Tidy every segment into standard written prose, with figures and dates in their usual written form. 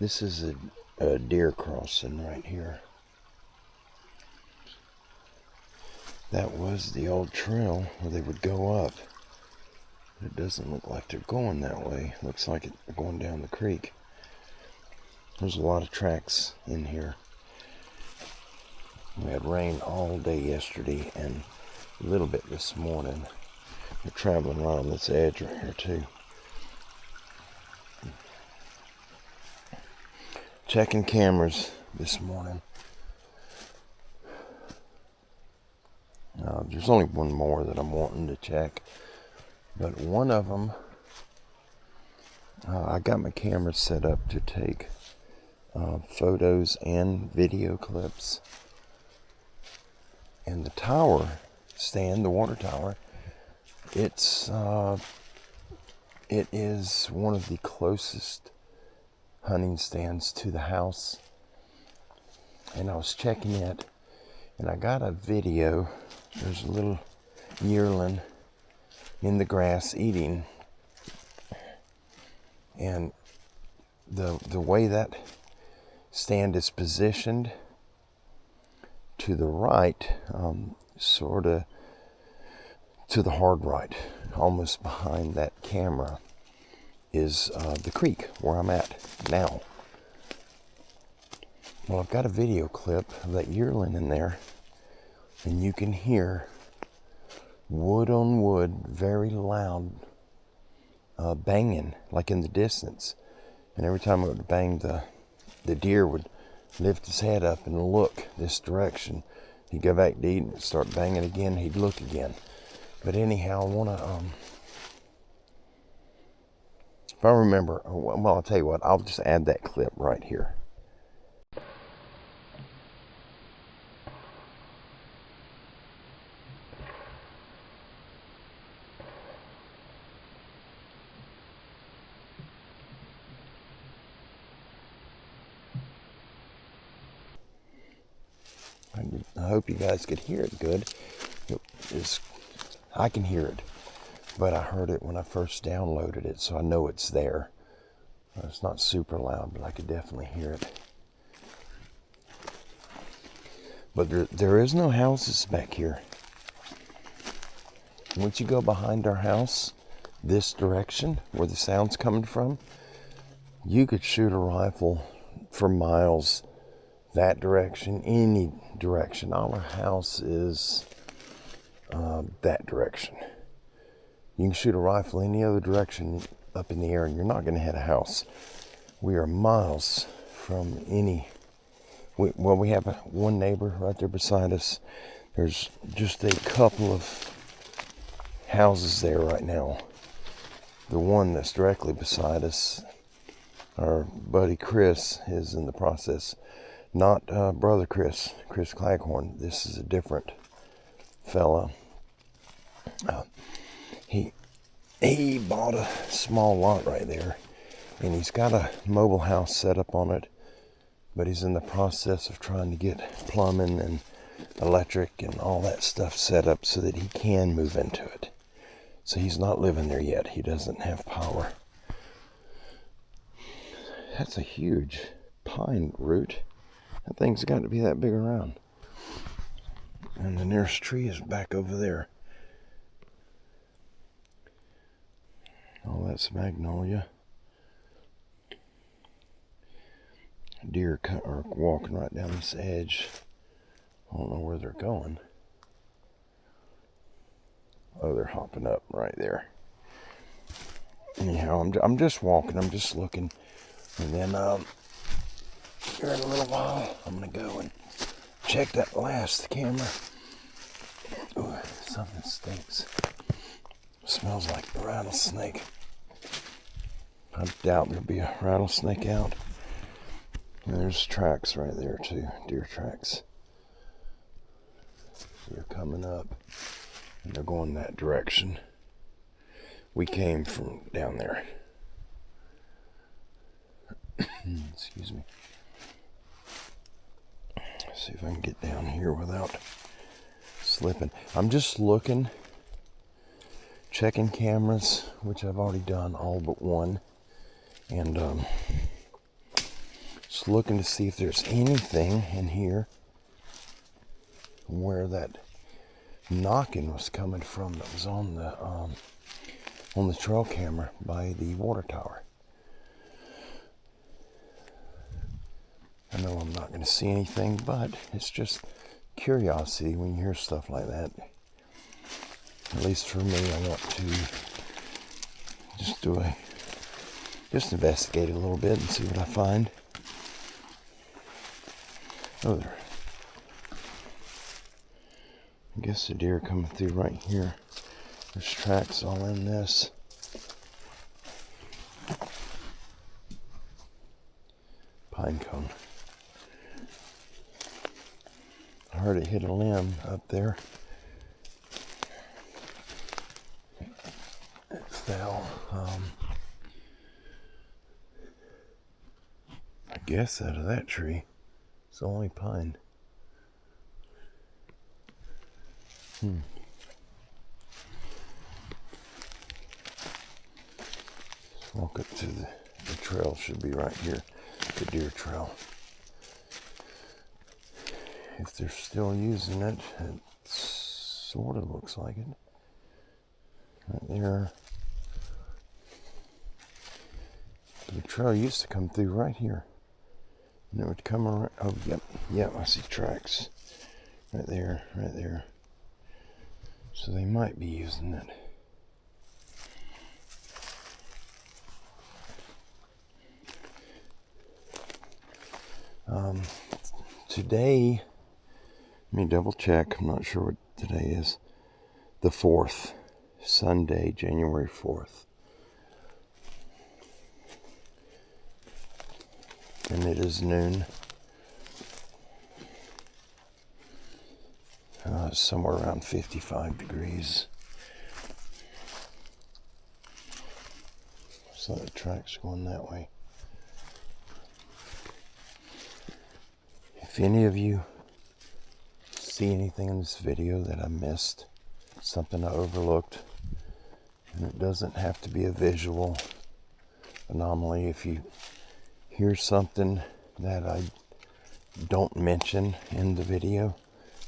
This is a deer crossing right here. That was the old trail where they would go up. It doesn't look like they're going that way. It looks like they're going down the creek. There's a lot of tracks in here. We had rain all day yesterday and a little bit this morning. We're traveling right on this edge right here too. Checking cameras this morning. There's only one more that I'm wanting to check, but one of them, I got my camera set up to take photos and video clips. And the tower stand, the water tower, it is one of the closest hunting stands to the house. And I was checking it, and I got a video. There's a little yearling in the grass eating, and the way that stand is positioned to the right, sort of to the hard right, almost behind that camera, is the creek where I'm at now. Well, I've got a video clip of that yearling in there, and you can hear wood on wood, very loud banging, like in the distance. And every time I would bang, the deer would lift his head up and look this direction. He'd go back to eat and start banging again. He'd look again. But anyhow, I want to, if I remember, well, I'll tell you what, I'll just add that clip right here. I hope you guys could hear it good. I can hear it, but I heard it when I first downloaded it, so I know it's there. It's not super loud, but I could definitely hear it. But there is no houses back here. Once you go behind our house, this direction, where the sound's coming from, you could shoot a rifle for miles that direction, any direction. Our house is that direction. You can shoot a rifle any other direction up in the air and you're not going to hit a house. We are miles from any. We have one neighbor right there beside us. There's just a couple of houses there right now. The one that's directly beside us, our buddy Chris, is in the process. Not brother Chris Claghorn. This is a different fella. He bought a small lot right there, and he's got a mobile house set up on it, but he's in the process of trying to get plumbing and electric and all that stuff set up so that he can move into it. So he's not living there yet. He doesn't have power. That's a huge pine root. That thing's got to be that big around. And the nearest tree is back over there. Oh, that's magnolia. Deer are walking right down this edge. I don't know where they're going. Oh, they're hopping up right there. Anyhow, I'm just walking. I'm just looking. And then here in a little while, I'm going to go and check that last camera. Ooh, something stinks. Smells like a rattlesnake. I doubt there'll be a rattlesnake out. And there's tracks right there too, deer tracks. They're coming up, and they're going that direction. We came from down there. Excuse me. Let's see if I can get down here without slipping. I'm just looking, checking cameras, which I've already done all but one. And just looking to see if there's anything in here where that knocking was coming from that was on the trail camera by the water tower. I know I'm not going to see anything, but it's just curiosity when you hear stuff like that. At least for me, I want to just investigate it a little bit and see what I find. Oh, there. I guess the deer coming through right here. There's tracks all in this. Pine cone. I heard it hit a limb up there. It fell. I guess out of that tree. It's only pine. Let's walk up to the trail. Should be right here. The deer trail. If they're still using it, it sort of looks like it. Right there. The trail used to come through right here. And it would come around. Oh, yep, I see tracks. Right there, right there. So they might be using it. Today, let me double check. I'm not sure what today is. The 4th, Sunday, January 4th. And it is noon. Somewhere around 55 degrees. So the track's going that way. If any of you see anything in this video that I missed, something I overlooked, and it doesn't have to be a visual anomaly. If you hear something that I don't mention in the video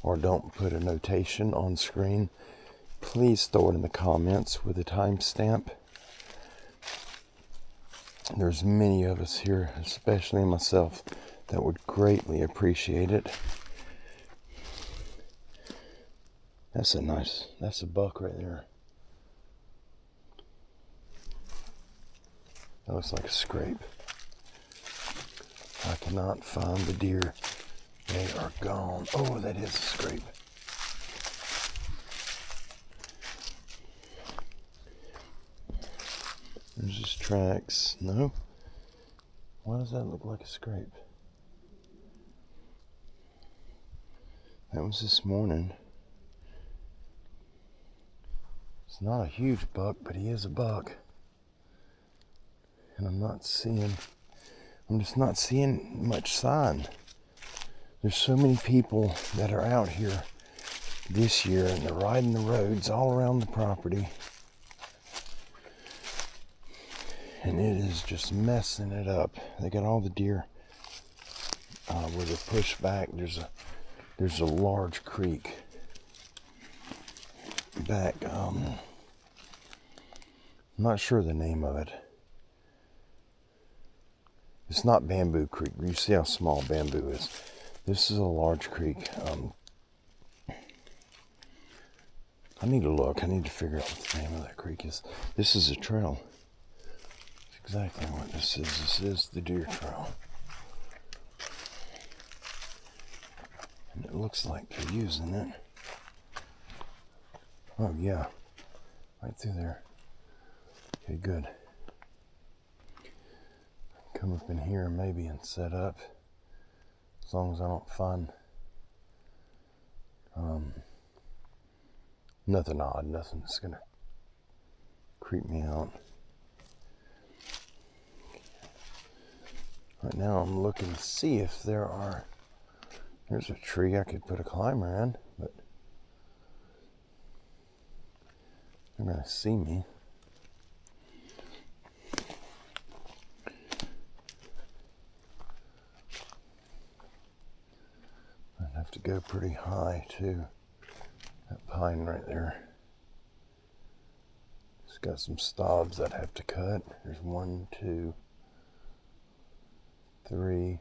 or don't put a notation on screen, please throw it in the comments with a timestamp. There's many of us here, especially myself, that would greatly appreciate it. That's a buck right there. That looks like a scrape. I cannot find the deer. They are gone. Oh, that is a scrape. There's just tracks. No. Why does that look like a scrape? That was this morning. It's not a huge buck, but he is a buck. And I'm just not seeing much sign. There's so many people that are out here this year, and they're riding the roads all around the property. And it is just messing it up. They got all the deer where they're pushed back. There's a large creek back. I'm not sure the name of it. It's not Bamboo Creek. You see how small Bamboo is. This is a large creek. I need to look. I need to figure out what the name of that creek is. This is a trail. That's exactly what this is. This is the deer trail. And it looks like they're using it. Oh, yeah. Right through there. Okay, good. Come up in here maybe and set up. As long as I don't find nothing odd, nothing that's gonna creep me out. Right now I'm looking to see if there's a tree I could put a climber in, but they're gonna see me. pretty high too. That pine right there. It's got some stobs I'd have to cut. There's 1, 2, 3,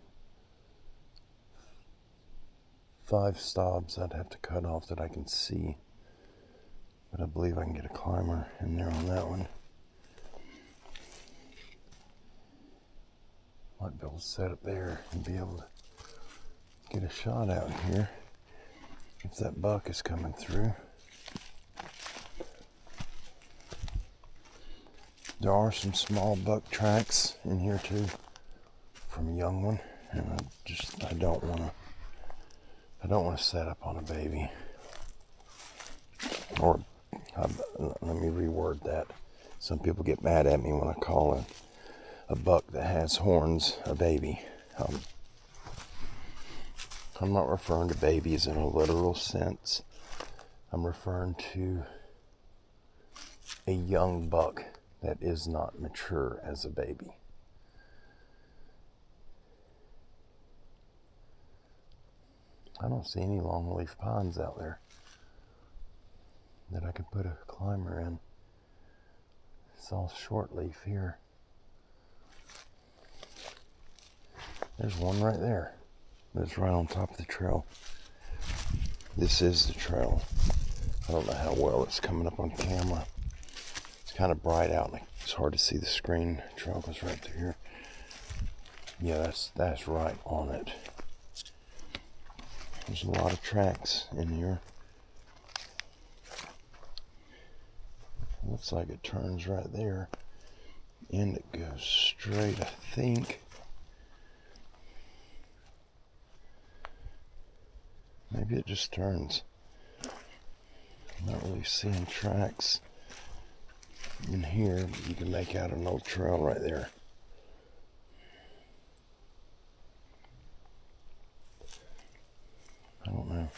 5 stobs I'd have to cut off that I can see. But I believe I can get a climber in there on that one. Might be able to set up there and be able to get a shot out here if that buck is coming through. There are some small buck tracks in here too from a young one, and I don't want to set up on a baby. Or let me reword that. Some people get mad at me when I call a buck that has horns a baby. I'm not referring to babies in a literal sense. I'm referring to a young buck that is not mature as a baby. I don't see any longleaf pines out there that I could put a climber in. It's all short leaf here. There's one right there. That's right on top of the trail. This is the trail. I don't know how well it's coming up on camera. It's kind of bright out and it's hard to see the screen. The trail goes right through here. Yeah, that's right on it. There's a lot of tracks in here. Looks like it turns right there. And it goes straight, I think. Maybe it just turns. I'm not really seeing tracks in here, but you can make out an old trail right there. I don't know.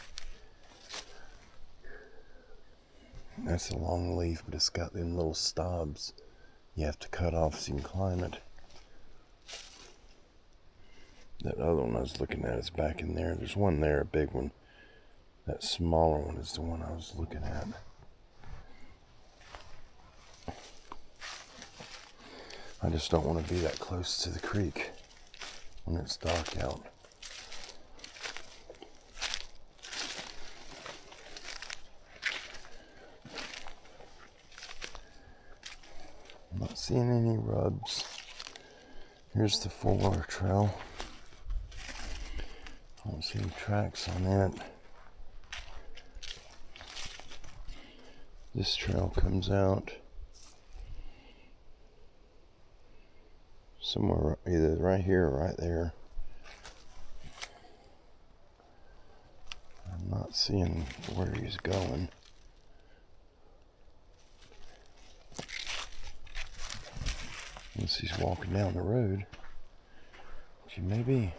That's a long leaf, but it's got them little stobs you have to cut off so you can climb it. That other one I was looking at is back in there. There's one there, a big one. That smaller one is the one I was looking at. I just don't want to be that close to the creek when it's dark out. I'm not seeing any rubs. Here's the 4-wheeler trail. I don't see any tracks on it. This trail comes out somewhere either right here or right there. I'm not seeing where he's going. Unless he's walking down the road, which he may be.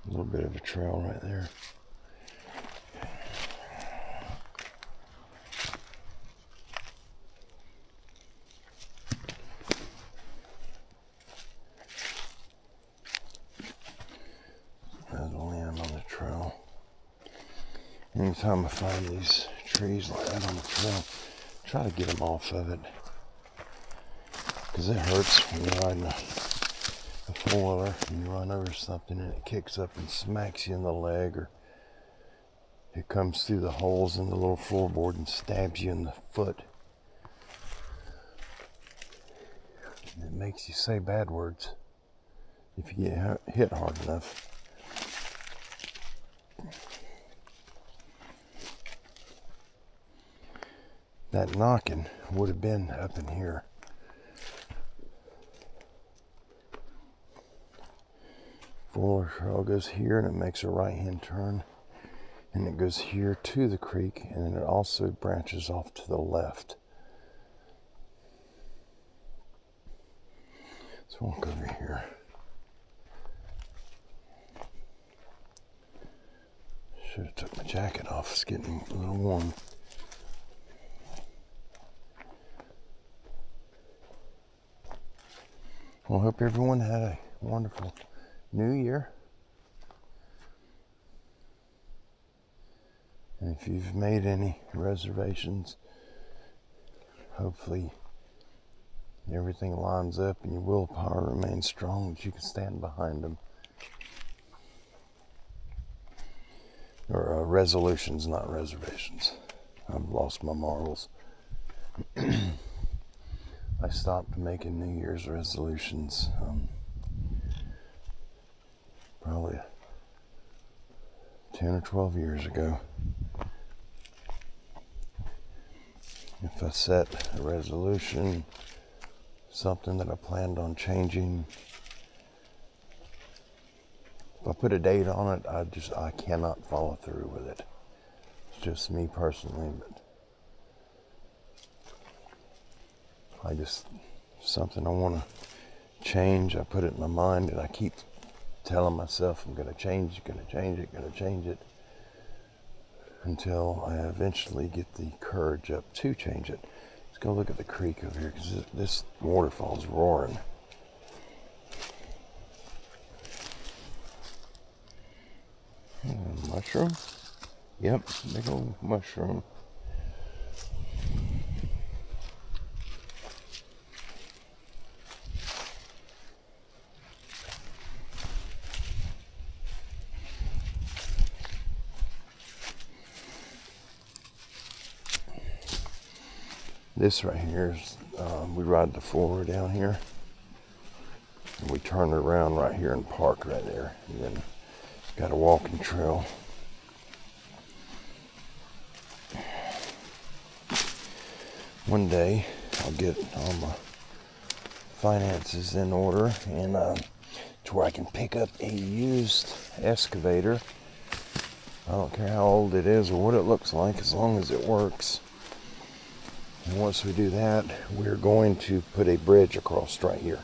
A little bit of a trail right there. There's a limb on the trail. Anytime I find these trees like that on the trail, try to get them off of it, because it hurts when you're riding a 4-wheeler and you run over something and it kicks up and smacks you in the leg, or it comes through the holes in the little floorboard and stabs you in the foot. And it makes you say bad words if you get hit hard enough. That knocking would have been up in here. Fuller Trail goes here and it makes a right-hand turn, and it goes here to the creek, and then it also branches off to the left. Let's walk over here. Should have took my jacket off. It's getting a little warm. Well, I hope everyone had a wonderful New Year. And if you've made any reservations, hopefully everything lines up and your willpower remains strong, that you can stand behind them. Or resolutions, not reservations. I've lost my marbles. I stopped making New Year's resolutions probably 10 or 12 years ago. If I set a resolution, something that I planned on changing, if I put a date on it, I cannot follow through with it. It's just me personally, but something I want to change, I put it in my mind, and I keep telling myself I'm going to change it, until I eventually get the courage up to change it. Let's go look at the creek over here, because this waterfall's roaring. Mushroom? Yep, big old mushroom. This right here is, we ride the four-wheeler down here, and we turn it around right here and park right there. And then got a walking trail. One day I'll get all my finances in order and to where I can pick up a used excavator. I don't care how old it is or what it looks like, as long as it works. And once we do that, we're going to put a bridge across right here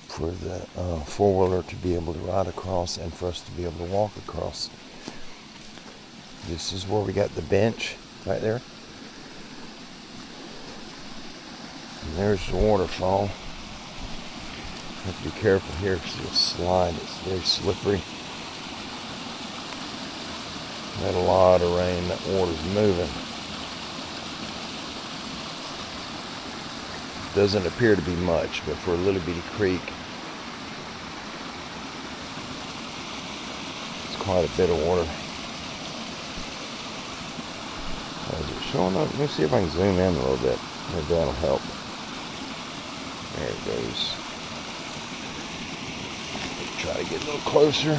for the four-wheeler to be able to ride across and for us to be able to walk across. This is where we got the bench right there. And there's the waterfall. Have to be careful here because it'll slide. It's very slippery. We had a lot of rain. That water's moving. Doesn't appear to be much, but for a little bitty creek, it's quite a bit of water. Is it showing up? Let me see if I can zoom in a little bit. Maybe that'll help. There it goes. Try to get a little closer.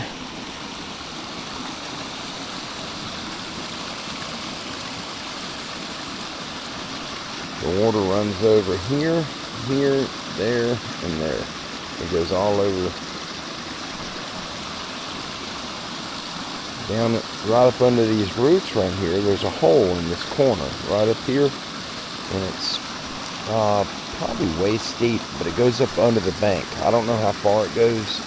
The water runs over here, here, there, and there. It goes all over, down right up under these roots right here. There's a hole in this corner right up here, and it's probably waist deep, but it goes up under the bank. I don't know how far it goes,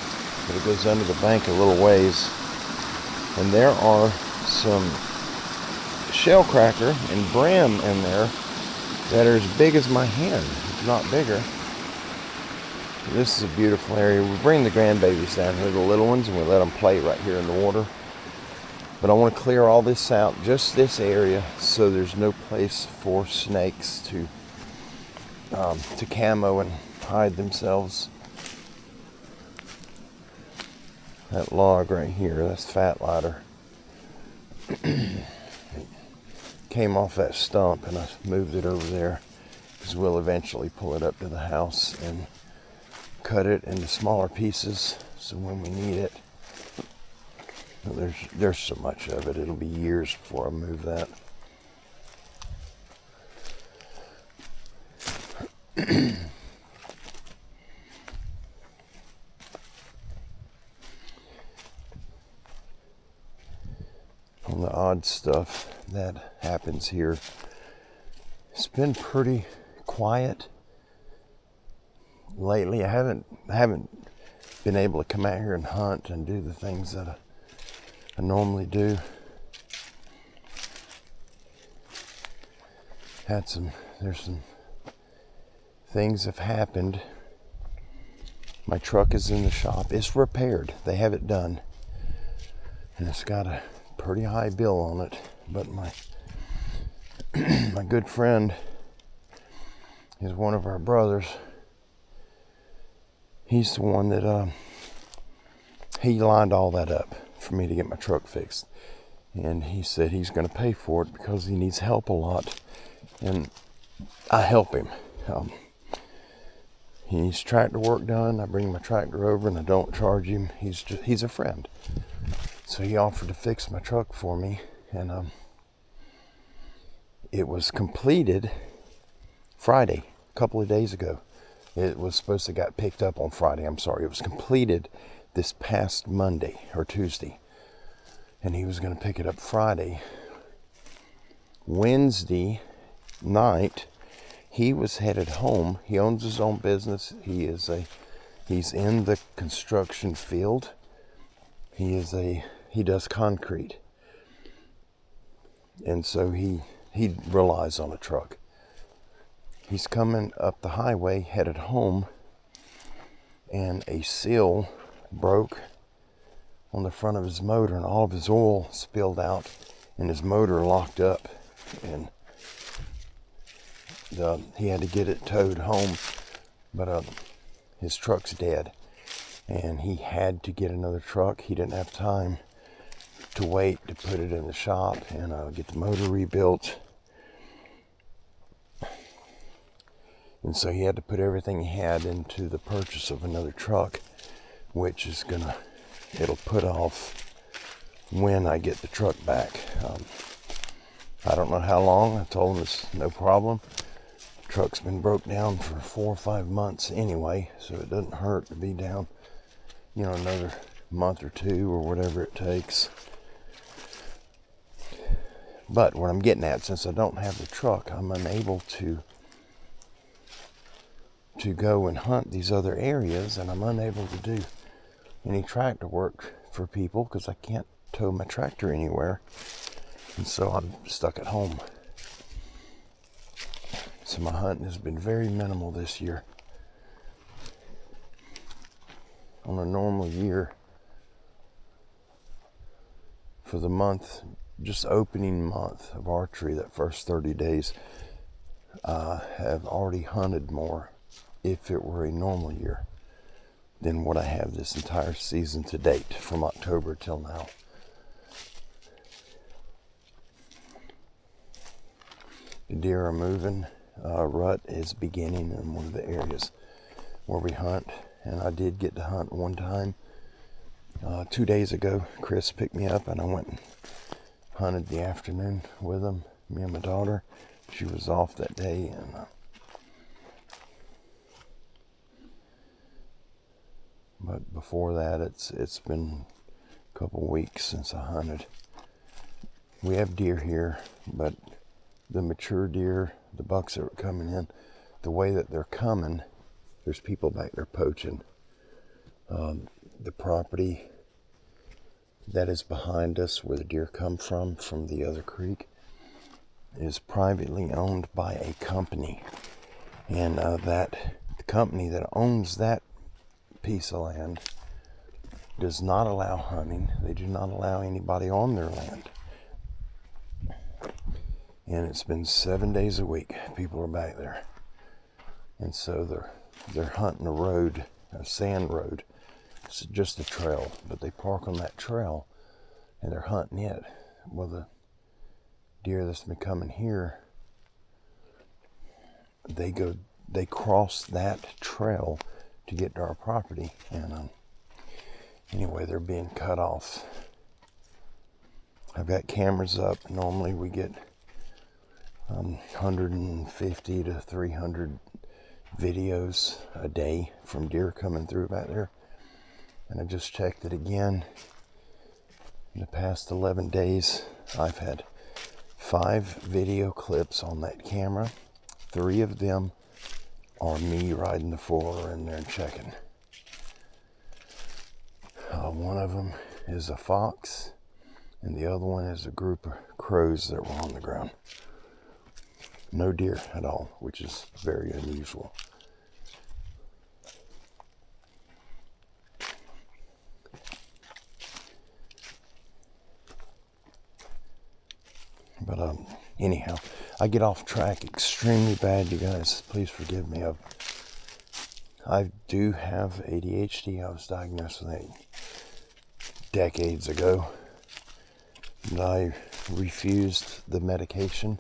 but it goes under the bank a little ways. And there are some shell cracker and brim in there that are as big as my hand, if not bigger. This is a beautiful area. We bring the grandbabies down here, the little ones, and we let them play right here in the water. But I want to clear all this out, just this area, so there's no place for snakes to camo and hide themselves. That log right here, that's fat ladder. Came off that stump and I moved it over there because we'll eventually pull it up to the house and cut it into smaller pieces so when we need it. There's so much of it, it'll be years before I move that. On the odd stuff that happens here, it's been pretty quiet lately. I haven't been able to come out here and hunt and do the things that I normally do. There's some things have happened My truck is in the shop. It's repaired. They have it done. And it's got a pretty high bill on it. But my my good friend is one of our brothers. He's the one that he lined all that up for me to get my truck fixed. And he said he's going to pay for it because he needs help a lot. And I help him. He needs tractor work done. I bring my tractor over and I don't charge him. He's a friend. So he offered to fix my truck for me. And it was completed Friday, a couple of days ago. It was supposed to got picked up on Friday. I'm sorry. It was completed this past Monday or Tuesday. And he was going to pick it up Friday. Wednesday night, he was headed home. He owns his own business. He's in the construction field. He does concrete. And so he relies on a truck. He's coming up the highway, headed home, and a seal broke on the front of his motor, and all of his oil spilled out, and his motor locked up, and he had to get it towed home, but his truck's dead, and he had to get another truck. He didn't have time to wait to put it in the shop and get the motor rebuilt. And so he had to put everything he had into the purchase of another truck, which is it'll put off when I get the truck back. I don't know how long. I told him it's no problem. The truck's been broke down for 4 or 5 months anyway, so it doesn't hurt to be down, another month or 2 or whatever it takes. But what I'm getting at, since I don't have the truck, I'm unable to go and hunt these other areas, and I'm unable to do any tractor work for people because I can't tow my tractor anywhere, and so I'm stuck at home. So my hunting has been very minimal this year. On a normal year, for the month, just opening month of archery, that first 30 days, I have already hunted more, if it were a normal year, than what I have this entire season to date, from October till now. The deer are moving. Rut is beginning in one of the areas where we hunt, and I did get to hunt one time 2 days ago. Chris picked me up and I went and hunted the afternoon with him, me and my daughter. She was off that day, and but before that, it's been a couple weeks since I hunted. We have deer here, but the mature deer, the bucks that are coming in, the way that they're coming, there's people back there poaching. The property that is behind us, where the deer come from the other creek, is privately owned by a company, and the company that owns that piece of land does not allow hunting. They do not allow anybody on their land, and it's been 7 days a week people are back there, and so they're hunting a road, a sand road. It's just a trail, but they park on that trail and they're hunting it. Well, the deer that's been coming here, they cross that trail to get to our property, and anyway, they're being cut off. I've got cameras up. Normally we get 150 to 300 videos a day from deer coming through back there, and I just checked it again. In the past 11 days, I've had 5 video clips on that camera. 3 of them are me riding the 4-wheeler in there and checking. One of them is a fox, and the other one is a group of crows that were on the ground. No deer at all, which is very unusual. But anyhow, I get off track extremely bad, you guys. Please forgive me. I do have ADHD. I was diagnosed with it decades ago. And I refused the medication.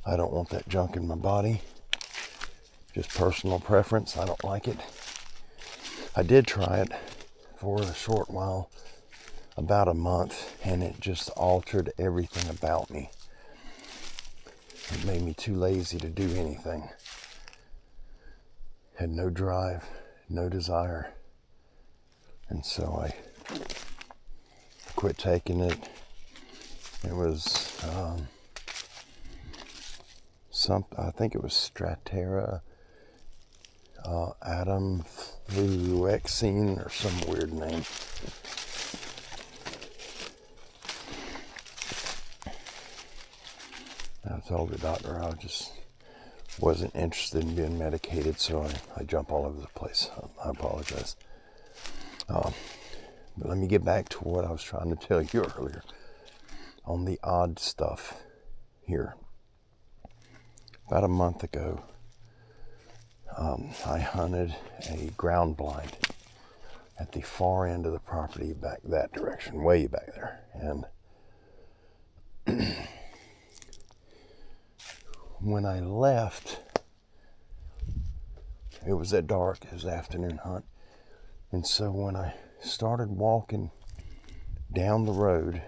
I don't want that junk in my body. Just personal preference. I don't like it. I did try it for a short while, about a month, and it just altered everything about me. It made me too lazy to do anything. Had no drive, no desire. And so I quit taking it. It was I think it was Strattera Atomfluoxetine or some weird name. I told the doctor I just wasn't interested in being medicated, so I jump all over the place. I apologize. But let me get back to what I was trying to tell you earlier on the odd stuff here. About a month ago, I hunted a ground blind at the far end of the property, back that direction, way back there. And when I left, it was at dark. It was an afternoon hunt. And so when I started walking down the road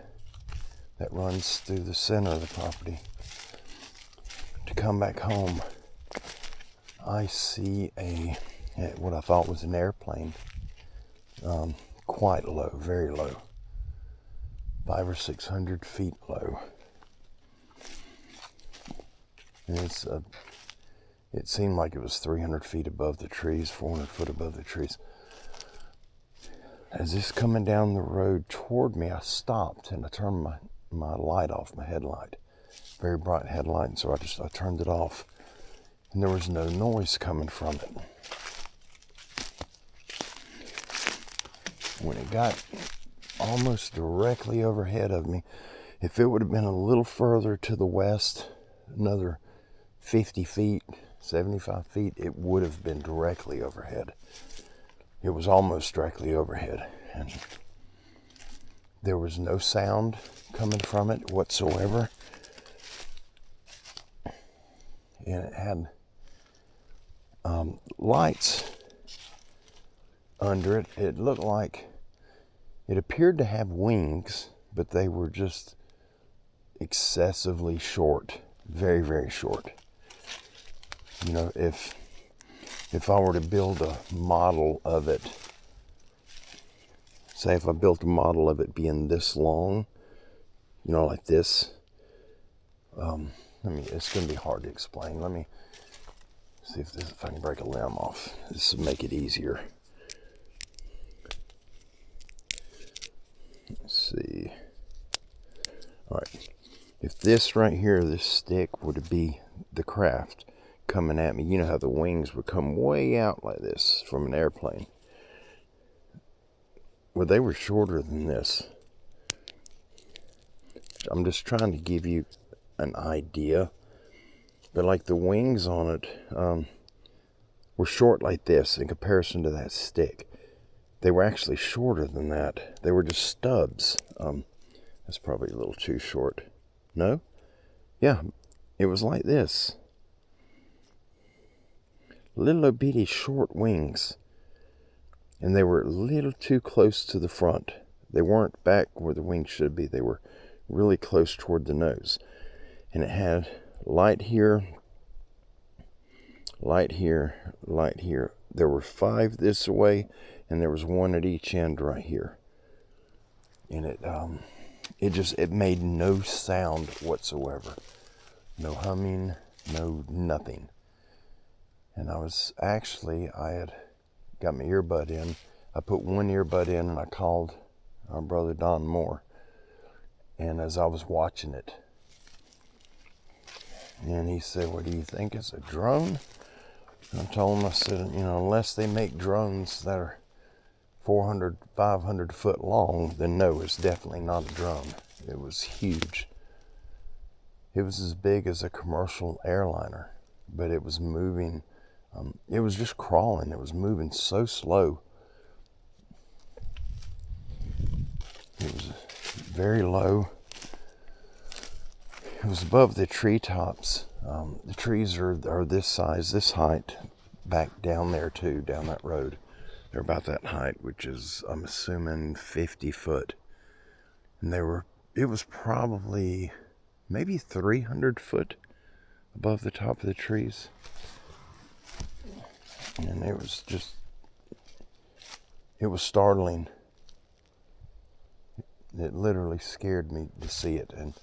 that runs through the center of the property to come back home, I see what I thought was an airplane, quite low, very low, 500 or 600 feet low. And it seemed like it was 300 feet above the trees, 400 foot above the trees. As it's coming down the road toward me, I stopped and I turned my light off, my headlight. Very bright headlight, and so I turned it off. And there was no noise coming from it. When it got almost directly overhead of me, if it would have been a little further to the west, another 50 feet, 75 feet, it would have been directly overhead. It was almost directly overhead, and there was no sound coming from it whatsoever. And it had lights under it. It looked like it appeared to have wings, but they were just excessively short, very, very short. You know, if I were to build a model of it, say if I built a model of it being this long, you know, like this, it's going to be hard to explain. Let me see if I can break a limb off. This will make it easier. Let's see. All right. If this right here, this stick, were to be the craft coming at me, you know how the wings would come way out like this from an airplane. Well, they were shorter than this. I'm just trying to give you an idea. But like the wings on it were short like this in comparison to that stick. They were actually shorter than that. They were just stubs. That's probably a little too short. No? Yeah, it was like this. Little bitty short wings. And they were a little too close to the front. They weren't back where the wings should be. They were really close toward the nose. And it had light here, light here, light here. There were 5 this way, and there was 1 at each end right here. And it made no sound whatsoever. No humming, no nothing. And I had got my earbud in. I put one earbud in and I called our brother Don Moore. And as I was watching it, and he said, "What do you think? It's a drone?" And I told him, I said, unless they make drones that are 400, 500 foot long, then no, it's definitely not a drone. It was huge. It was as big as a commercial airliner, but it was moving. It was just crawling. It was moving so slow. It was very low. It was above the treetops. The trees are this size, this height, back down there too, down that road. They're about that height, which is, I'm assuming, 50 foot. And it was probably maybe 300 foot above the top of the trees. And it was startling. It literally scared me to see it. And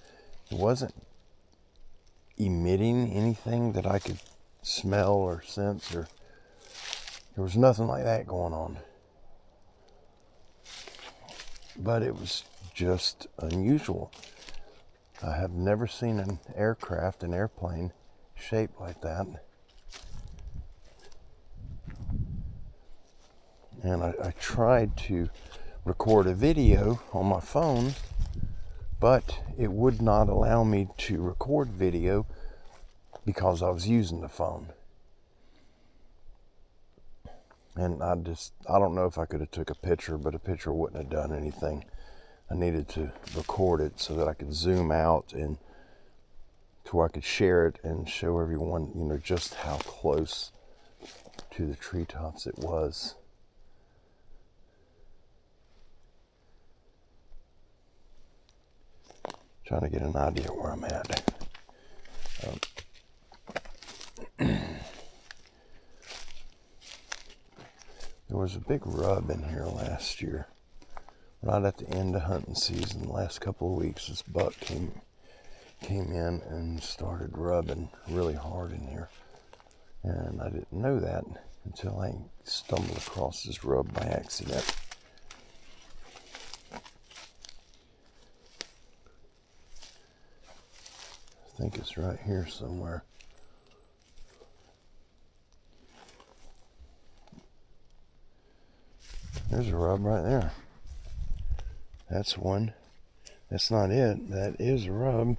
it wasn't emitting anything that I could smell or sense, or there was nothing like that going on. But it was just unusual. I have never seen an airplane shaped like that. And I tried to record a video on my phone, but it would not allow me to record video because I was using the phone. And I don't know if I could have took a picture, but a picture wouldn't have done anything. I needed to record it so that I could zoom out and to where I could share it and show everyone, just how close to the treetops it was. Trying to get an idea where I'm at. There was a big rub in here last year. Right at the end of hunting season, the last couple of weeks, this buck came in and started rubbing really hard in here. And I didn't know that until I stumbled across this rub by accident. I think it's right here somewhere. There's a rub right there. That's one. That's not it. That is a rub.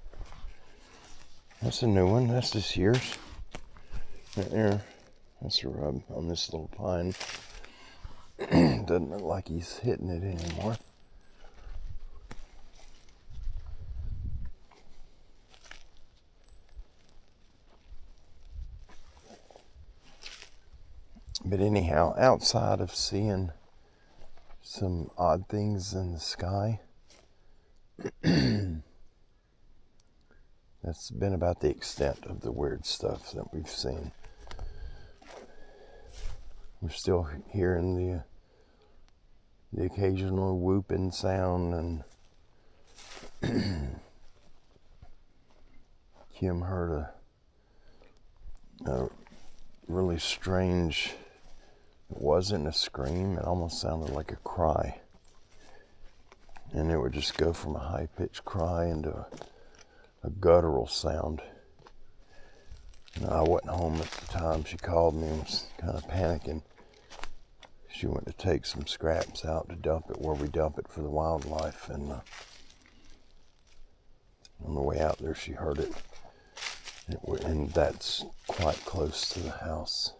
That's a new one. That's this year's. Right there. That's a rub on this little pine. Doesn't look like he's hitting it anymore. But anyhow, outside of seeing some odd things in the sky, that's been about the extent of the weird stuff that we've seen. We're still hearing the occasional whooping sound, and Kim heard a really strange, it wasn't a scream, it almost sounded like a cry. And it would just go from a high-pitched cry into a guttural sound. I wasn't home at the time. She called me and was kind of panicking. She went to take some scraps out to dump it where we dump it for the wildlife, and on the way out there she heard it. And that's quite close to the house.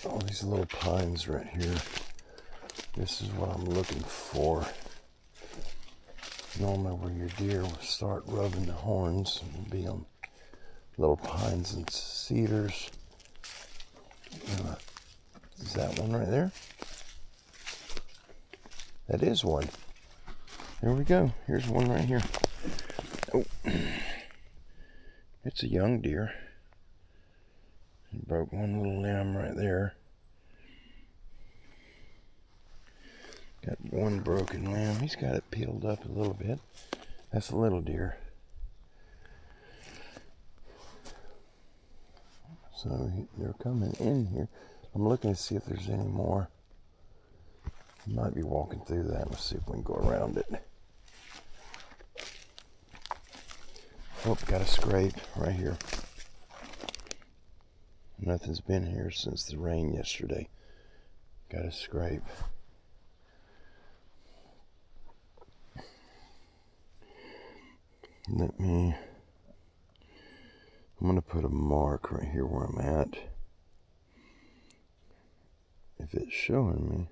All these little pines right here. This is what I'm looking for. Normally where your deer will start rubbing the horns will be on little pines and cedars. Is that one right there? That is one. There we go. Here's one right here. Oh, it's a young deer. He broke one little limb right there. Got one broken limb. He's got it peeled up a little bit. That's a little deer. So they're coming in here. I'm looking to see if there's any more. Might be walking through that. Let's see if we can go around it. Oh, got a scrape right here. Nothing's been here since the rain yesterday. Got a scrape. I'm going to put a mark right here where I'm at. If it's showing me.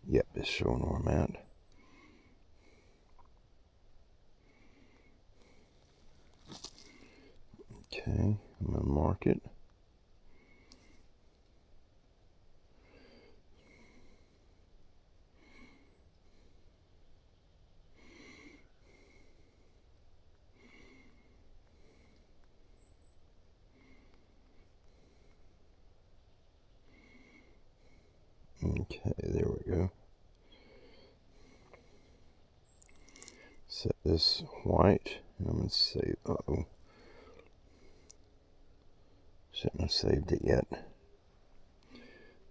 Yep, it's showing where I'm at. Okay, I'm going to mark it. Okay, there we go. Set this white, and I'm going to save, shouldn't have saved it yet. Let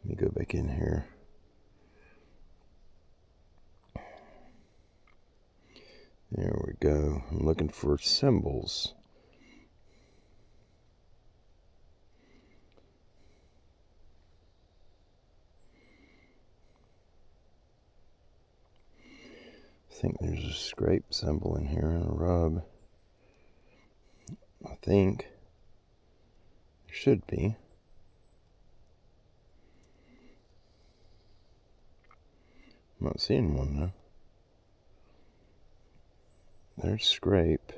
me go back in here. There we go. I'm looking for symbols. I think there's a scrape symbol in here and a rub. I think. There should be. I'm not seeing one though. There's scrape.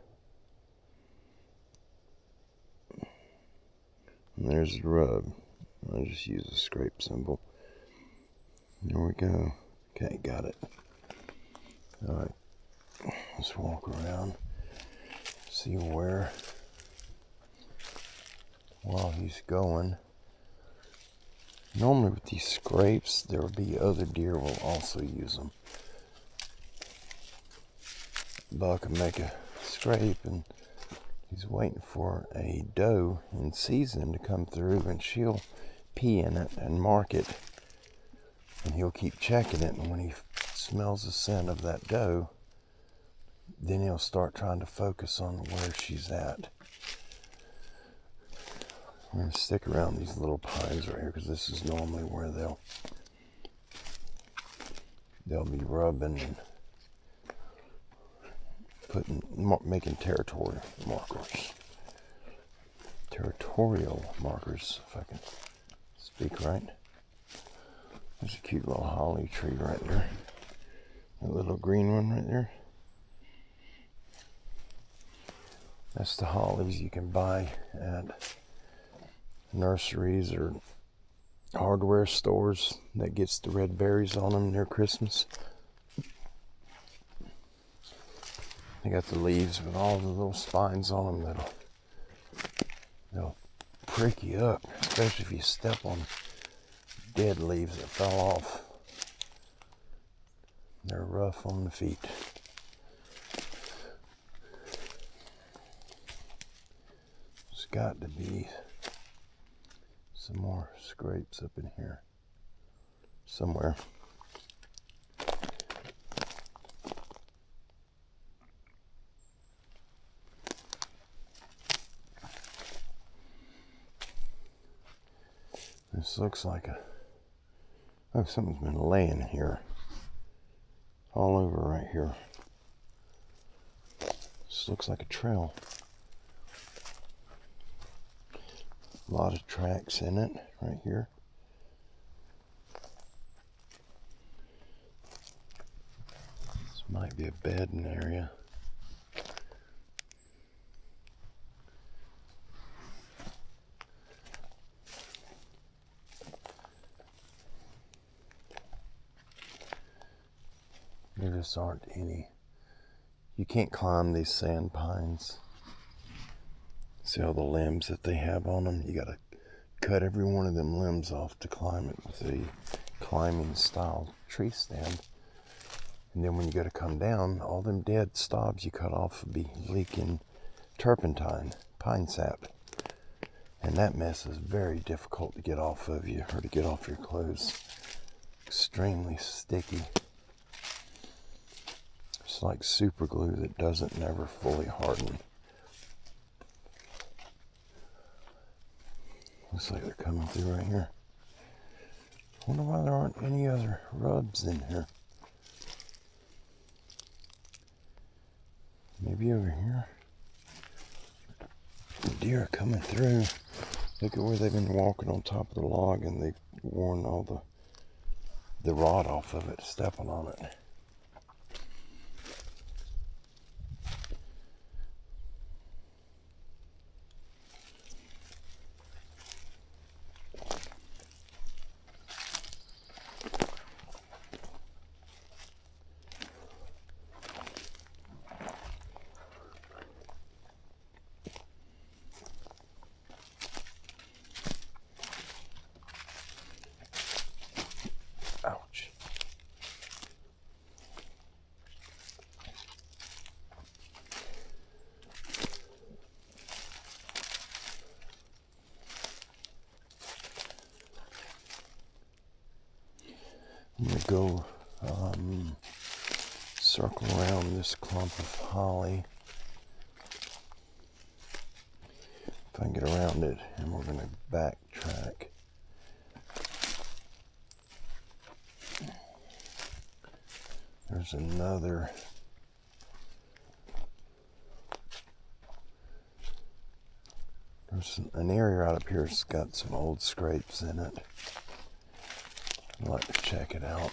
And there's the rub. I'll just use a scrape symbol. There we go. Okay, got it. Alright. Let's walk around. See where. While he's going. Normally with these scrapes, there will be other deer will also use them. Buck can make a scrape and he's waiting for a doe in season to come through and she'll pee in it and mark it. And he'll keep checking it, and when he smells the scent of that doe, then he'll start trying to focus on where she's at. We're going to stick around these little pines right here because this is normally where they'll be rubbing and making territorial markers. Territorial markers, if I can speak right. There's a cute little holly tree right there. A little green one right there. That's the hollies you can buy at nurseries or hardware stores that gets the red berries on them near Christmas. They got the leaves with all the little spines on them they'll prick you up, especially if you step on dead leaves that fell off. They're rough on the feet. There's got to be some more scrapes up in here somewhere. This looks like something's been laying here. All over right here. This looks like a trail. A lot of tracks in it right here. This might be a bedding area. There just aren't any. You can't climb these sand pines. See all the limbs that they have on them? You gotta cut every one of them limbs off to climb it with a climbing style tree stand. And then when you go to come down, all them dead stobs you cut off will be leaking turpentine, pine sap. And that mess is very difficult to get off of you or to get off your clothes. Extremely sticky. It's like super glue that doesn't never fully harden. Looks like they're coming through right here. Wonder why there aren't any other rubs in here. Maybe over here. The deer are coming through. Look at where they've been walking on top of the log, and they've worn all the rod off of it, stepping on it. Ouch. I'm going to go circle around this clump of holly. If I can get around it, and we're going to backtrack. There's another. There's an area right up here that's got some old scrapes in it. I'd like to check it out.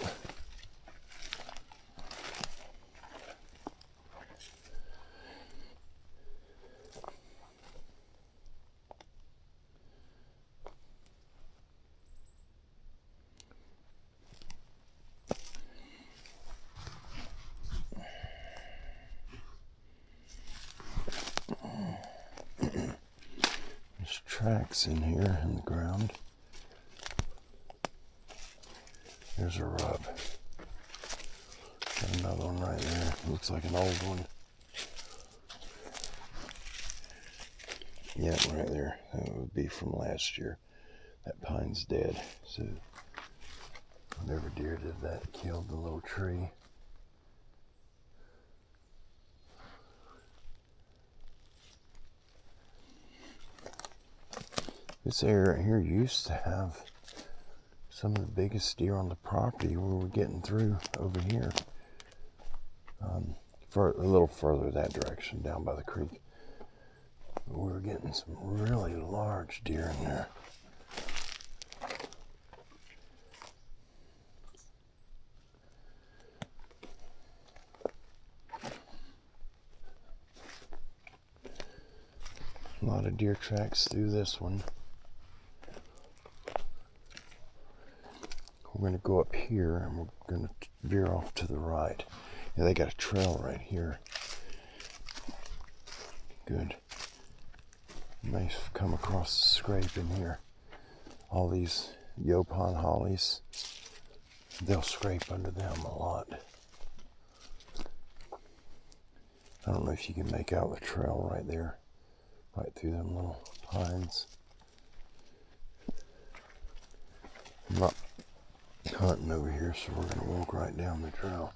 There's tracks in here in the ground. There's a rub. Got another one right there. Looks like an old one. Yeah, right there. That would be from last year. That pine's dead. So whatever deer did that killed the little tree. This area right here used to have some of the biggest deer on the property. We were getting through over here. For a little further that direction, down by the creek. But we were getting some really large deer in there. A lot of deer tracks through this one. We're going to go up here and we're going to veer off to the right. Yeah, they got a trail right here. Good. Nice come across the scrape in here. All these Yaupon hollies, they'll scrape under them a lot. I don't know if you can make out the trail right there, right through them little pines. I'm not hunting over here, so we're going to walk right down the trail.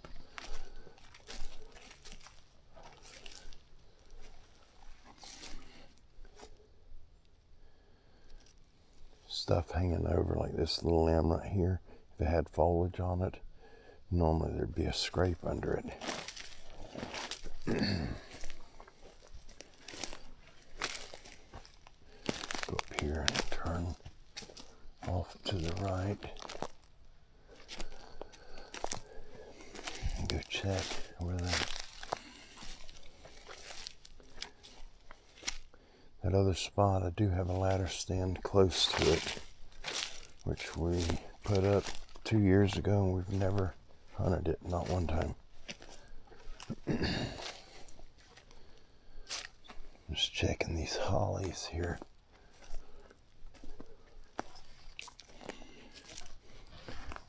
Stuff hanging over like this little limb right here. If it had foliage on it, normally there'd be a scrape under it. Go up here and turn off to the right. And go check where that other spot. I do have a ladder stand close to it, which we put up 2 years ago, and we've never hunted it, not one time. Just checking these hollies here.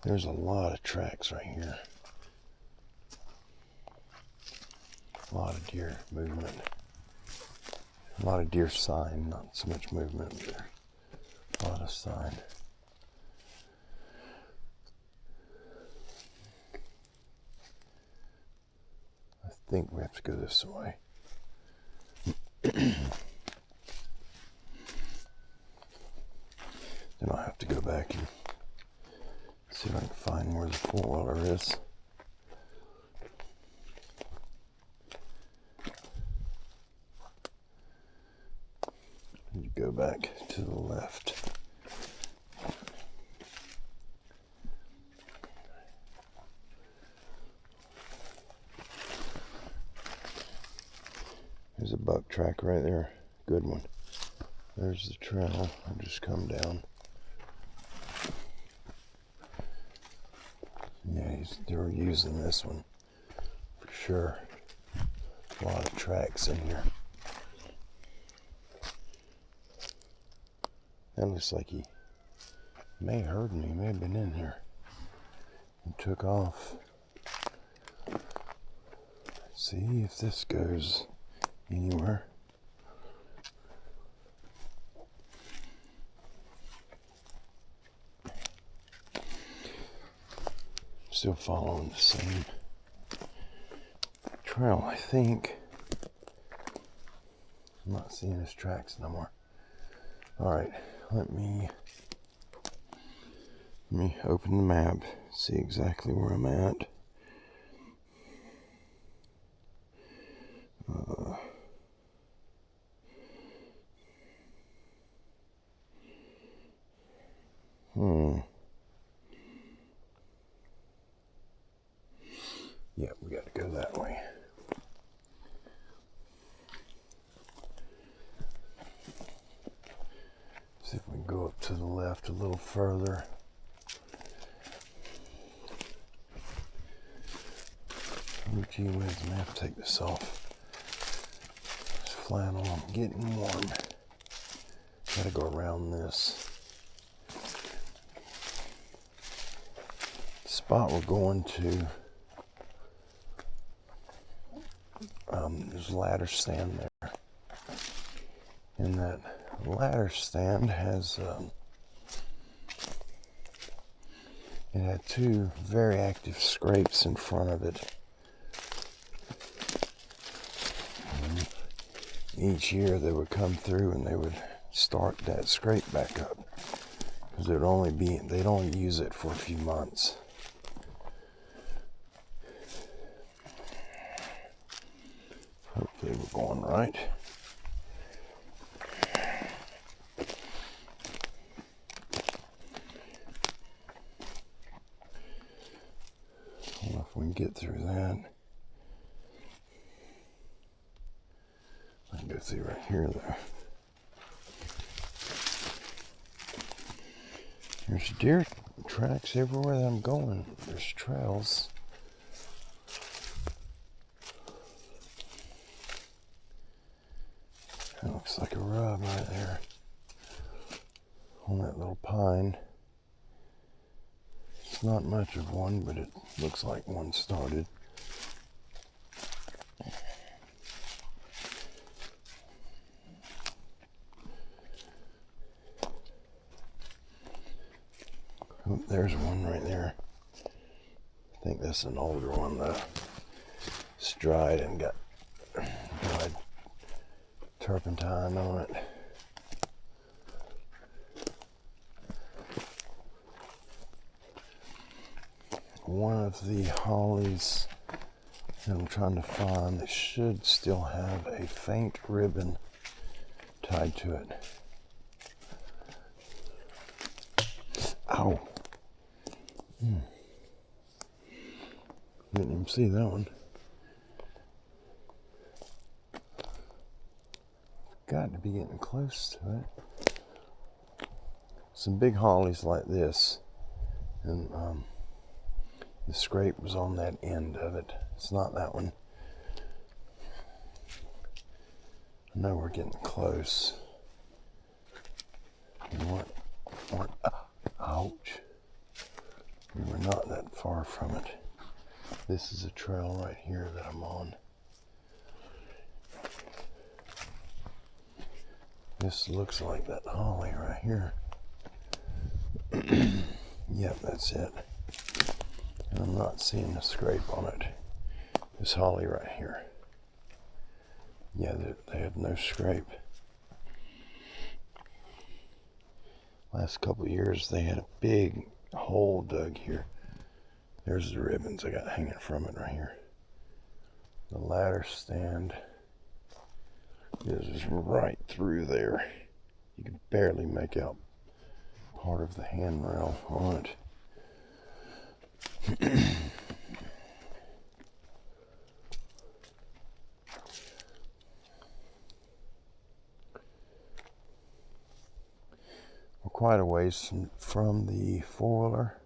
There's a lot of tracks right here. A lot of deer movement. A lot of deer sign, not so much movement, but a lot of sign. I think we have to go this way. Then I'll have to go back and see if I can find where the four-wheeler is. You go back to the left. There's a buck track right there. Good one. There's the trail. I'll just come down. Yeah, they were using this one for sure. A lot of tracks in here. That looks like he may have heard me, may have been in here and took off. Let's see if this goes anywhere. Still following the same trail, I think. I'm not seeing his tracks no more. Alright, let me open the map, see exactly where I'm at. Yeah, we got to go that way. See if we can go up to the left a little further. Oh, gee whiz, I'm gonna have to take this off. This flannel, I'm getting warm. Gotta go around this. The spot we're going to, there's a ladder stand there. And that ladder stand has, it had two very active scrapes in front of it. Each year they would come through and they would start that scrape back up because it would only be, they'd only use it for a few months. Hopefully we're going right. I don't know if we can get through that. I can go through right here though. There's deer tracks everywhere that I'm going. There's trails. That looks like a rub right there on that little pine. It's not much of one, but it looks like one started. Oh, there's one right there. I think that's an older one though. It's dried and got dried turpentine on it. One of the hollies that I'm trying to find that should still have a faint ribbon tied to it. Ow. Didn't even see that one. Got to be getting close to it. Some big hollies like this, and the scrape was on that end of it. It's not that one. I know we're getting close. We weren't, ouch. We were not that far from it. This is a trail right here that I'm on. This looks like that holly right here. Yep, that's it. And I'm not seeing a scrape on it. This holly right here. Yeah, they have no scrape. Last couple of years, they had a big hole dug here. There's the ribbons I got hanging from it right here. The ladder stand is right through there. You can barely make out part of the handrail on it. We're quite a ways from the four-wheeler,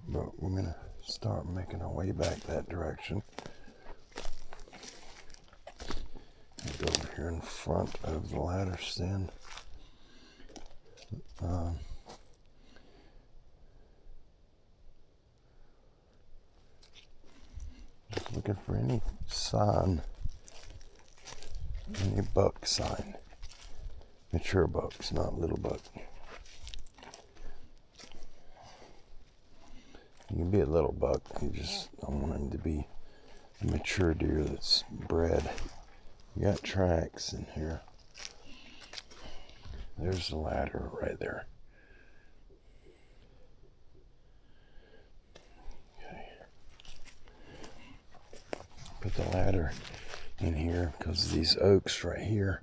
but we're going to start making our way back that direction. And go over here in front of the ladder stand. Just looking for any sign, any buck sign. Mature bucks, not little buck. You can be a little buck, you just don't want him to be a mature deer that's bred. You got tracks in here. There's the ladder right there. Okay. Put the ladder in here because these oaks right here,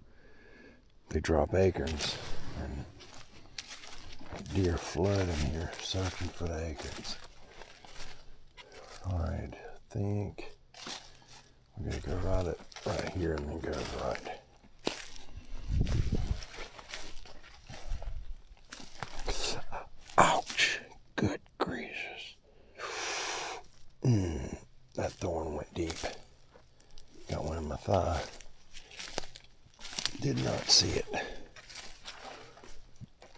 they drop acorns, and deer flood in here searching for the acorns. Alright, I think we're going to go right here and then go right. Ouch! Good gracious. That thorn went deep. Got one in my thigh. Did not see it.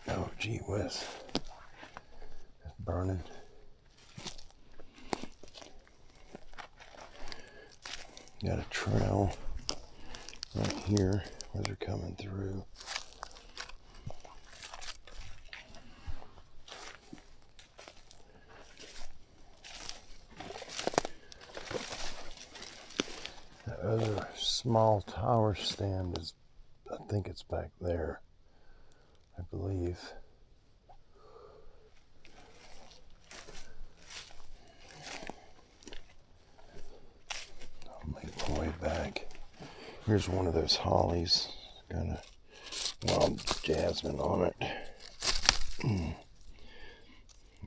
Oh, gee whiz. It's burning. Got a trail right here where they're coming through. The other small tower stand is, I think it's back there, I believe. I'll make my way back. Here's one of those hollies, got a wild jasmine on it.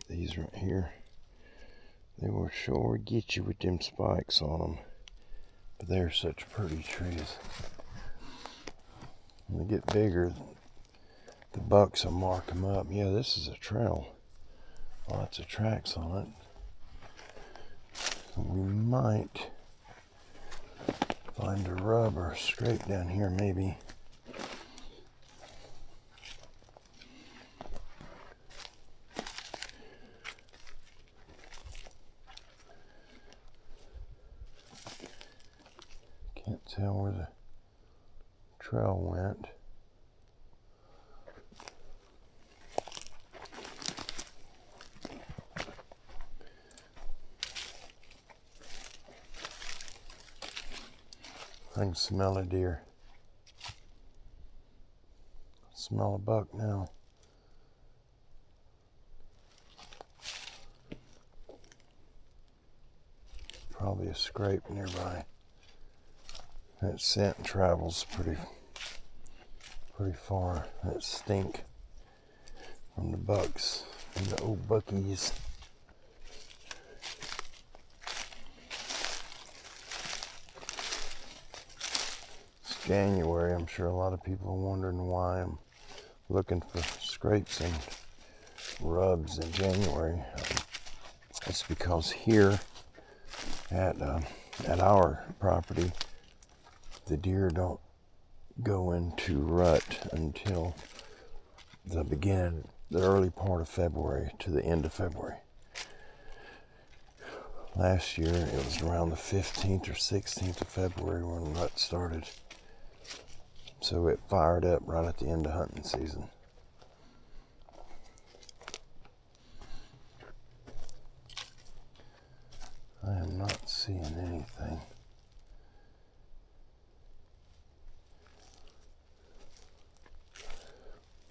These right here, they will sure get you with them spikes on them. But they're such pretty trees. When they get bigger, the bucks will mark them up. Yeah, this is a trail. Lots of tracks on it. We might find a rub or a scrape down here, maybe. Can't tell where the trail went. I can smell a deer. Smell a buck now. Probably a scrape nearby. That scent travels pretty far. That stink from the bucks and the old buckies. It's January. I'm sure a lot of people are wondering why I'm looking for scrapes and rubs in January. It's because here at our property, the deer don't go into rut until the early part of February to the end of February. Last year, it was around the 15th or 16th of February when rut started. So it fired up right at the end of hunting season. I am not seeing anything.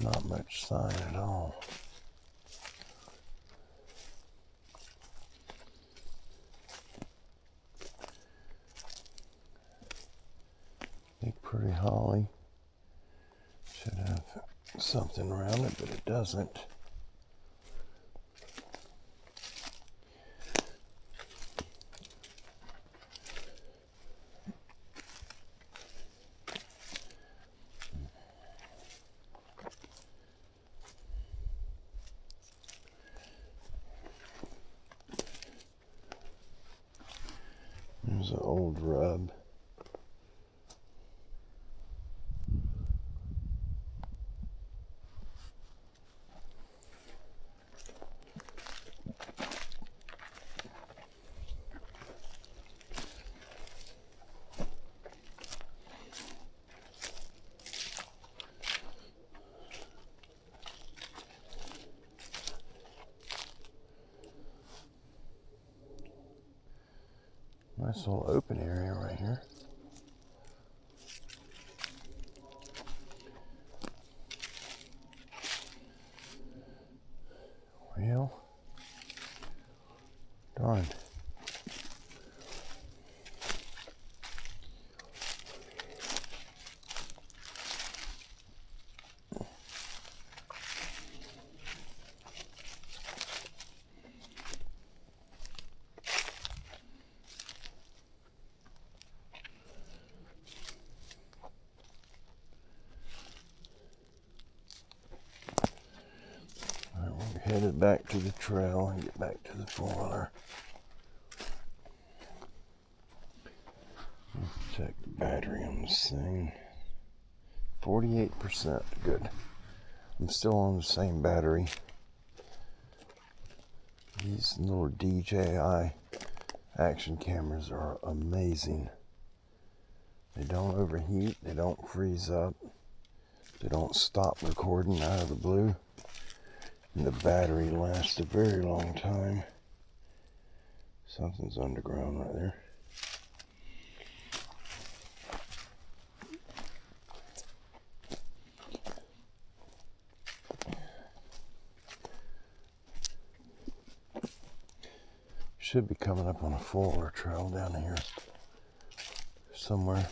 Not much sign at all. Big pretty holly. Should have something around it, but it doesn't. There's an old rub. Nice little open area right here. Well, darn. Headed back to the trail and get back to the 4-wheeler. Check the battery on this thing. 48%. Good. I'm still on the same battery. These little DJI action cameras are amazing. They don't overheat. They don't freeze up. They don't stop recording out of the blue. And the battery lasts a very long time. Something's underground right there. Should be coming up on a 4-wheeler trail down here somewhere.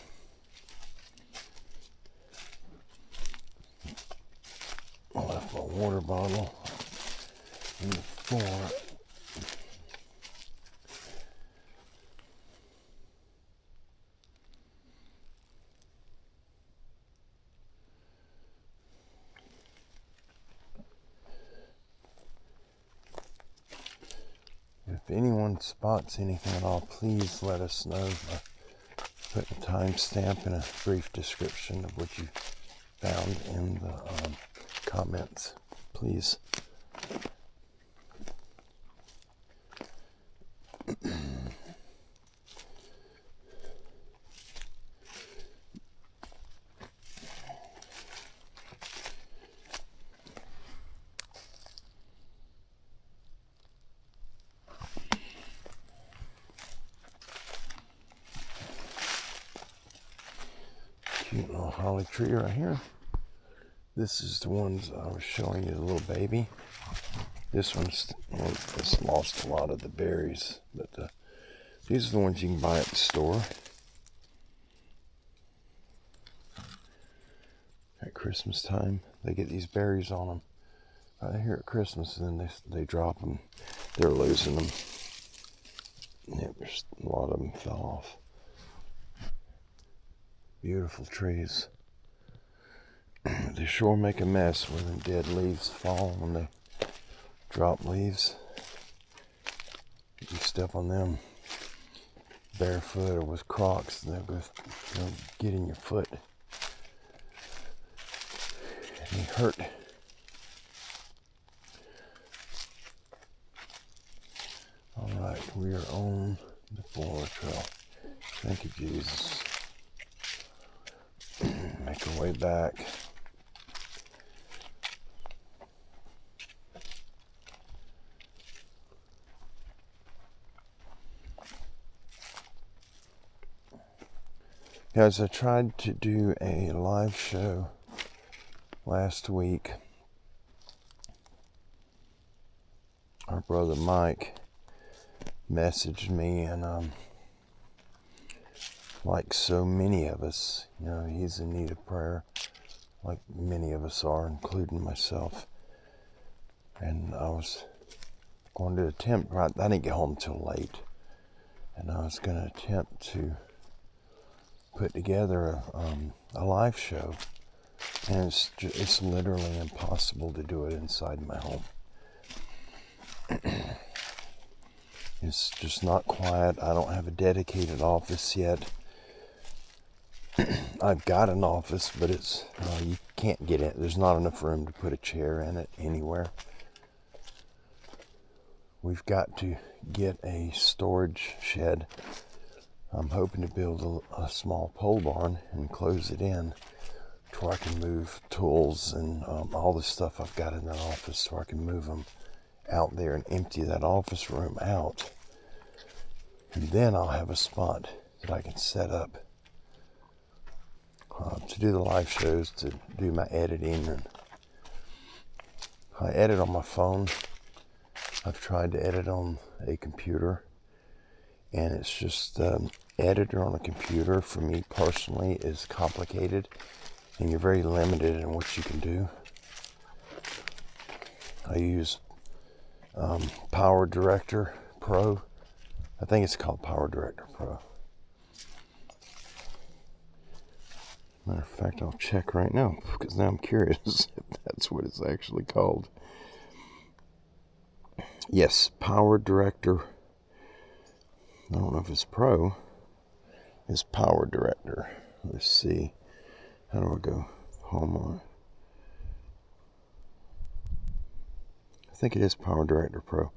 I left my water bottle in the floor. If anyone spots anything at all, please let us know. Put a timestamp and a brief description of what you found in the comments, please. Cute little holly tree right here. This is the ones I was showing you, the little baby. This one's it's lost a lot of the berries, but these are the ones you can buy at the store at Christmas time. They get these berries on them right here at Christmas, and then they drop them. They're losing them. Yeah, there's a lot of them fell off. Beautiful trees. They sure make a mess when them dead leaves fall, when they drop leaves. You step on them barefoot or with Crocs, they'll get in your foot and you hurt. Alright, we are on the 4-wheeler trail. Thank you, Jesus. Make make our way back. As I tried to do a live show last week, our brother Mike messaged me, and like so many of us, he's in need of prayer, like many of us are, including myself. And I was going to attempt, I didn't get home till late, and I was going to attempt to put together a live show, and it's literally impossible to do it inside my home. It's just not quiet. I don't have a dedicated office yet. I've got an office, but it's you can't get in. There's not enough room to put a chair in it anywhere. We've got to get a storage shed. I'm hoping to build a small pole barn and close it in to where I can move tools and all the stuff I've got in that office, so I can move them out there and empty that office room out. And then I'll have a spot that I can set up to do the live shows, to do my editing. And I edit on my phone. I've tried to edit on a computer, and it's just editor on a computer for me personally is complicated, and you're very limited in what you can do. I use Power Director Pro. I think it's called Power Director Pro. Matter of fact, I'll check right now, because now I'm curious if that's what it's actually called. Yes, Power Director. I don't know if it's Pro. It's Power Director. Let's see. How do I go? Home on. I think it is Power Director Pro.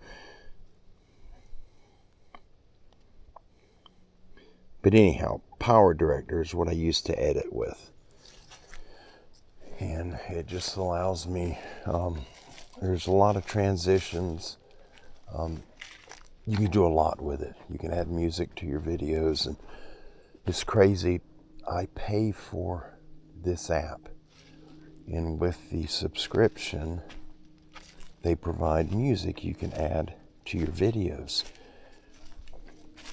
But anyhow, Power Director is what I used to edit with. And it just allows me, there's a lot of transitions. You can do a lot with it. You can add music to your videos, and it's crazy. I pay for this app, and with the subscription, they provide music you can add to your videos.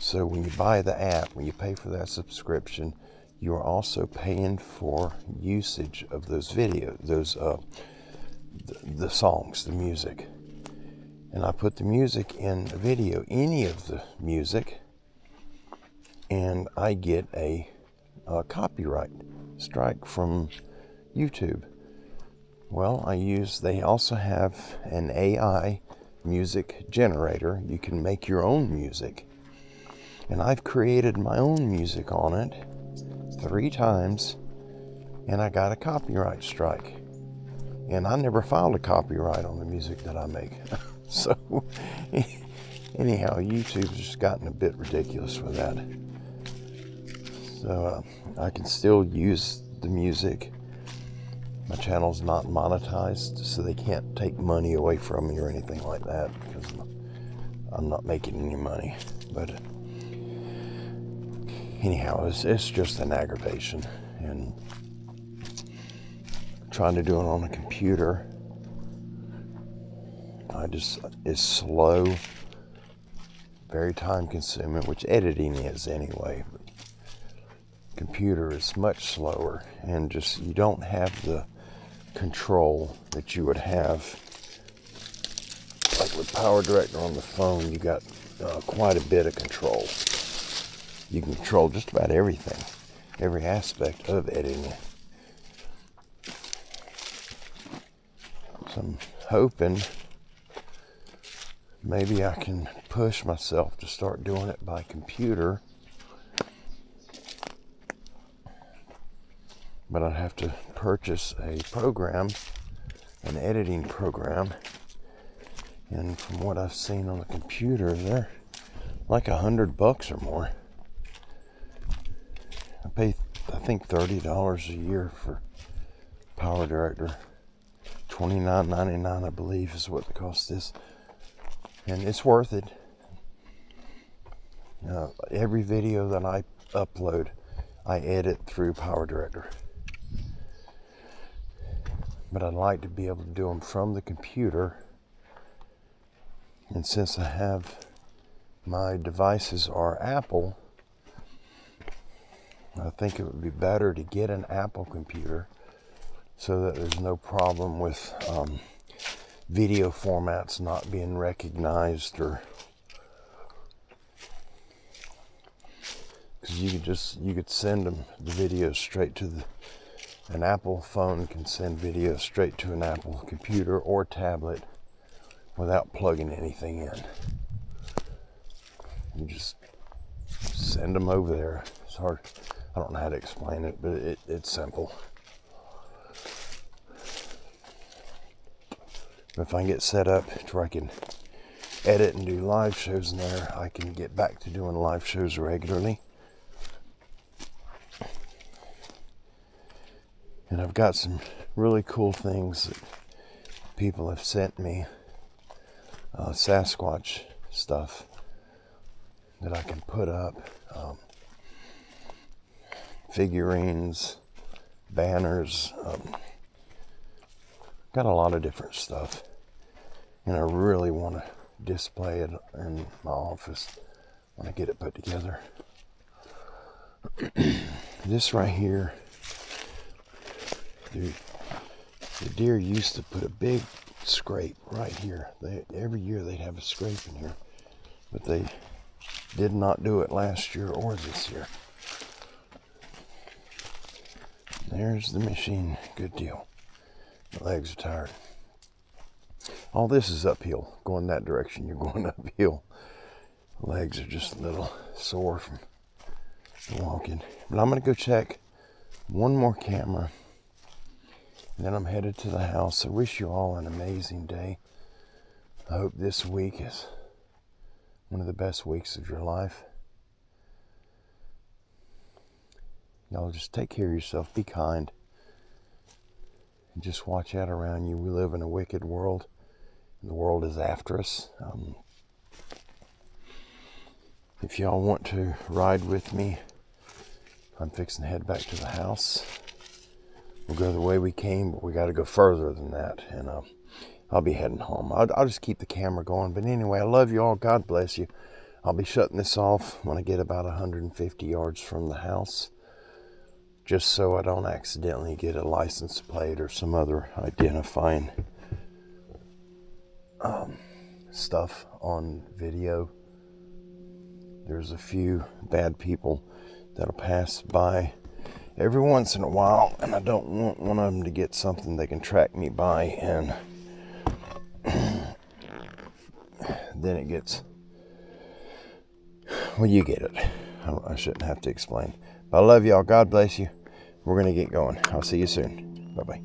So when you buy the app, when you pay for that subscription, you are also paying for usage of those videos, the songs, the music. And I put the music in a video, any of the music, and I get a copyright strike from YouTube. Well, they also have an AI music generator. You can make your own music. And I've created my own music on it 3 times, and I got a copyright strike. And I never filed a copyright on the music that I make. So, anyhow, YouTube's just gotten a bit ridiculous with that. So, I can still use the music. My channel's not monetized, so they can't take money away from me or anything like that, because I'm not making any money. But anyhow, it's just an aggravation, and trying to do it on a computer, it's slow, very time consuming, which editing is anyway. But computer is much slower, and just you don't have the control that you would have. Like with Power Director on the phone, you got quite a bit of control. You can control just about everything, every aspect of editing. So I'm hoping maybe I can push myself to start doing it by computer. But I'd have to purchase a program, an editing program. And from what I've seen on the computer, they're like $100 or more. I pay I think $30 a year for Power Director. $29.99, I believe, is what the cost is, and it's worth it. Every video that I upload, I edit through Power Director, but I'd like to be able to do them from the computer. And since I have my devices are Apple, I think it would be better to get an Apple computer so that there's no problem with video formats not being recognized, or because you could send them the videos straight to an Apple phone can send videos straight to an Apple computer or tablet without plugging anything in. You just send them over there. It's hard. I don't know how to explain it, but it's simple. If I can get set up to where I can edit and do live shows in there, I can get back to doing live shows regularly. And I've got some really cool things that people have sent me, Sasquatch stuff that I can put up, figurines, banners, got a lot of different stuff, and I really want to display it in my office when I get it put together. This right here, dude, the deer used to put a big scrape right here. Every year they'd have a scrape in here, but they did not do it last year or this year. There's the machine. Good deal. My legs are tired. All this is uphill. Going that direction, you're going uphill. Legs are just a little sore from walking. But I'm going to go check one more camera, and then I'm headed to the house. I wish you all an amazing day. I hope this week is one of the best weeks of your life. Y'all just take care of yourself. Be kind. And just watch out around you. We live in a wicked world. The world is after us. If y'all want to ride with me, I'm fixing to head back to the house. We'll go the way we came, but we got to go further than that. And I'll be heading home. I'll just keep the camera going. But anyway, I love you all. God bless you. I'll be shutting this off when I get about 150 yards from the house, just so I don't accidentally get a license plate or some other identifying stuff on video. There's a few bad people that'll pass by every once in a while, and I don't want one of them to get something they can track me by, and then it gets, well, you get it. I shouldn't have to explain. But I love y'all. God bless you. We're going to get going. I'll see you soon. Bye-bye.